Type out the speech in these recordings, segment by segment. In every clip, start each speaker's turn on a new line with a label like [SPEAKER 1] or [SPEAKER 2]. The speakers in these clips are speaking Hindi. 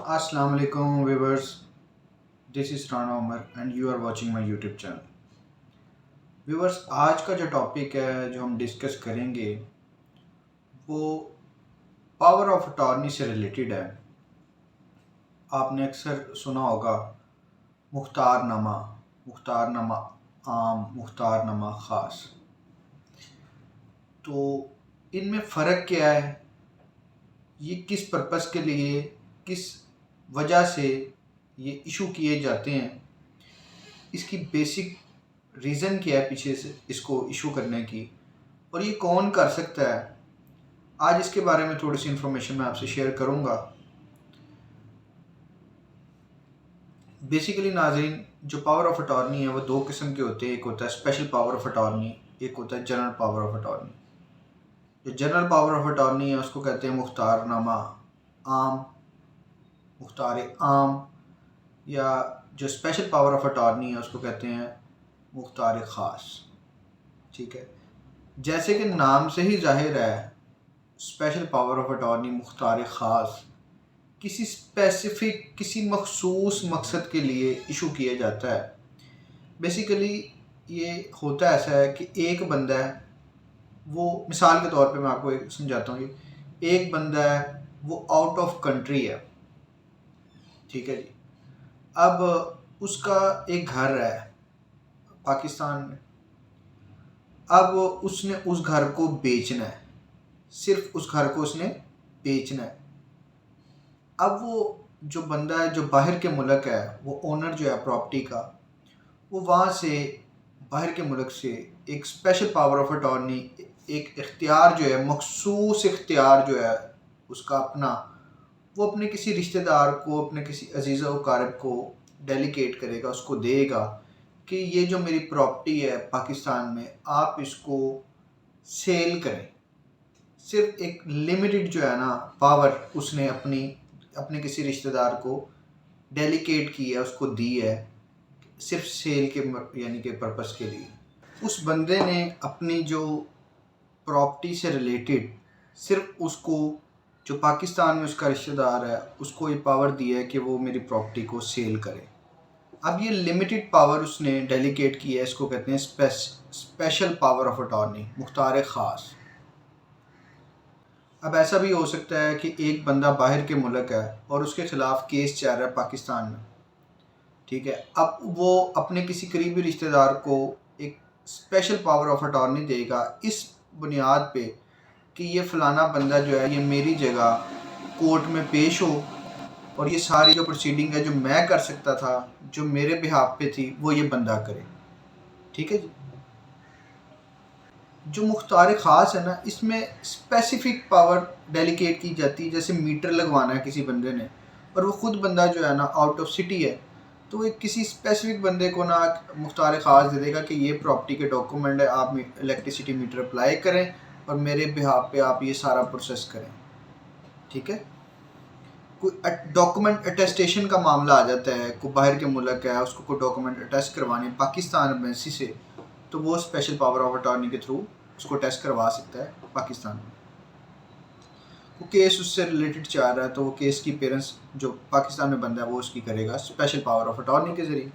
[SPEAKER 1] Assalamu alaikum viewers. This is Rana Umar and you are watching my YouTube channel. Viewers, आज का जो टॉपिक है जो हम डिस्कस करेंगे वो पावर ऑफ अटॉर्नी से रिलेटेड है। आपने अक्सर सुना होगा मुख्तारनामा, मुख्तारनामा आम, मुख्तारनामा ख़ास। तो इनमें फ़र्क क्या है, ये किस पर्पस के लिए, किस वजह से ये इशू किए जाते हैं, इसकी बेसिक रीज़न क्या है पीछे से इसको इशू करने की, और ये कौन कर सकता है। आज इसके बारे में थोड़ी सी इन्फॉर्मेशन मैं आपसे शेयर करूंगा। बेसिकली नाज़रीन, जो पावर ऑफ अटॉर्नी है वो दो किस्म के होते हैं। एक होता है स्पेशल पावर ऑफ अटॉर्नी, एक होता है जनरल पावर ऑफ अटॉर्नी। जो जनरल पावर ऑफ अटॉर्नी है उसको कहते हैं मुख्तारनामा आम, मुख्तार आम, या जो स्पेशल पावर ऑफ अटॉर्नी है उसको कहते हैं मुख्तार ख़ास। ठीक है, जैसे कि नाम से ही जाहिर है, special power of attorney, Mukhtar ख़ास किसी स्पेसिफिक, किसी मखसूस मकसद के लिए इशू किया जाता है। बेसिकली ये होता ऐसा है कि एक बंदा है, वो मिसाल के तौर पे मैं आपको एक समझाता हूँ। एक बंदा है वो आउट ऑफ कंट्री है, ठीक है जी। अब उसका एक घर है पाकिस्तान में। अब उसने उस घर को बेचना है, सिर्फ उस घर को उसने बेचना है। अब वो जो बंदा है जो बाहर के मुल्क है, वो ओनर जो है प्रॉपर्टी का, वो वहाँ से बाहर के मुल्क से एक स्पेशल पावर ऑफ अटॉर्नी, एक इख्तियार जो है, मखसूस इख्तियार जो है उसका अपना, वो अपने किसी रिश्तेदार को, अपने किसी अजीज़ व क़ारिब को डेलीकेट करेगा, उसको देगा कि ये जो मेरी प्रॉपर्टी है पाकिस्तान में, आप इसको सेल करें। सिर्फ एक लिमिटेड जो है ना पावर उसने अपने किसी रिश्तेदार को डेलीकेट की है, उसको दी है, सिर्फ सेल के यानी कि पर्पस के लिए। उस बंदे ने अपनी जो प्रॉपर्टी से रिलेटेड सिर्फ उसको, जो पाकिस्तान में उसका रिश्तेदार है, उसको ये पावर दी है कि वो मेरी प्रॉपर्टी को सेल करे। अब ये लिमिटेड पावर उसने डेलीकेट की है, इसको कहते हैं special power of attorney, Mukhtar ख़ास। अब ऐसा भी हो सकता है कि एक बंदा बाहर के मुल्क है और उसके ख़िलाफ़ केस चल रहा है पाकिस्तान में, ठीक है। अब वो अपने किसी करीबी रिश्तेदार को एक स्पेशल पावर ऑफ अटॉर्नी देगा इस बुनियाद पे कि ये फ़लाना बंदा जो है ये मेरी जगह कोर्ट में पेश हो, और ये सारी जो प्रोसीडिंग है जो मैं कर सकता था, जो मेरे बिहाफ पे थी, वो ये बंदा करे। ठीक है जी। जो मुख्तार ख़ास है ना, इसमें स्पेसिफिक पावर डेलीकेट की जाती है। जैसे मीटर लगवाना है किसी बंदे ने, और वो ख़ुद बंदा जो है ना आउट ऑफ सिटी है, तो वो किसी स्पेसिफिक बंदे को ना मुख्तार ख़ास दे देगा कि ये प्रॉपर्टी के डॉक्यूमेंट है, आप इलेक्ट्रिसिटी मीटर अप्लाई करें और मेरे बिहाफ पे आप ये सारा प्रोसेस करें। ठीक है, कोई डॉक्यूमेंट अटेस्टेशन का मामला आ जाता है, कोई बाहर के मुल्क है, उसको कोई डॉक्यूमेंट अटेस्ट करवाने पाकिस्तान एम्बेसी से, तो वो स्पेशल पावर ऑफ अटॉर्नी के थ्रू उसको टेस्ट करवा सकता है पाकिस्तान में। वो केस उससे रिलेटेड चाह रहा है तो वो केस की पेरेंट्स जो पाकिस्तान में बंदा है वो उसकी करेगा स्पेशल पावर ऑफ अटॉर्नी के ज़रिए।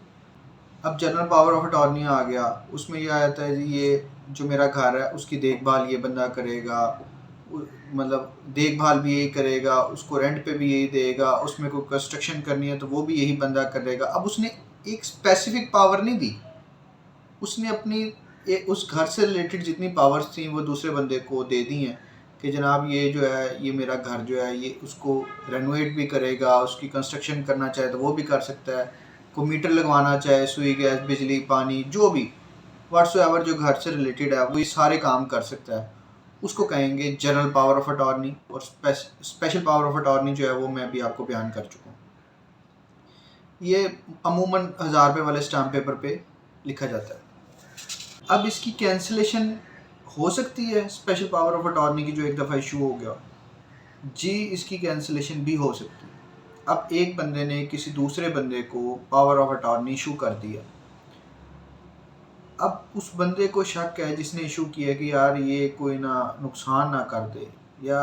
[SPEAKER 1] अब जनरल पावर ऑफ अटॉर्नी आ गया, उसमें यह आता है जी ये जो मेरा घर है उसकी देखभाल ये बंदा करेगा, मतलब देखभाल भी यही करेगा, उसको रेंट पे भी यही देगा, उसमें कोई कंस्ट्रक्शन करनी है तो वो भी यही बंदा करेगा। अब उसने एक स्पेसिफिक पावर नहीं दी, उसने अपनी उस घर से रिलेटेड जितनी पावर्स थी वो दूसरे बंदे को दे दी हैं कि जनाब ये जो है, ये मेरा घर जो है ये उसको रेनोवेट भी करेगा, उसकी कंस्ट्रक्शन करना चाहे तो वो भी कर सकता है, को मीटर लगवाना चाहे, सुई गैस बिजली पानी जो भी व्हाट्सएवर जो घर से रिलेटेड है वो ये सारे काम कर सकता है। उसको कहेंगे जनरल पावर ऑफ अटॉर्नी। और स्पेशल पावर ऑफ अटॉर्नी जो है वो मैं भी आपको बयान कर चुका हूँ। ये अमूमन 1000 रुपये वाले स्टाम्प पेपर पे लिखा जाता है। अब इसकी कैंसिलेशन हो सकती है स्पेशल पावर ऑफ अटॉर्नी की जो एक दफ़ा इशू हो गया, जी इसकी कैंसिलेशन भी हो सकती है। अब एक बंदे ने किसी दूसरे बंदे को पावर ऑफ अटॉर्नी इशू कर दिया, अब उस बंदे को शक है जिसने इशू किया कि यार ये कोई ना नुकसान ना कर दे, या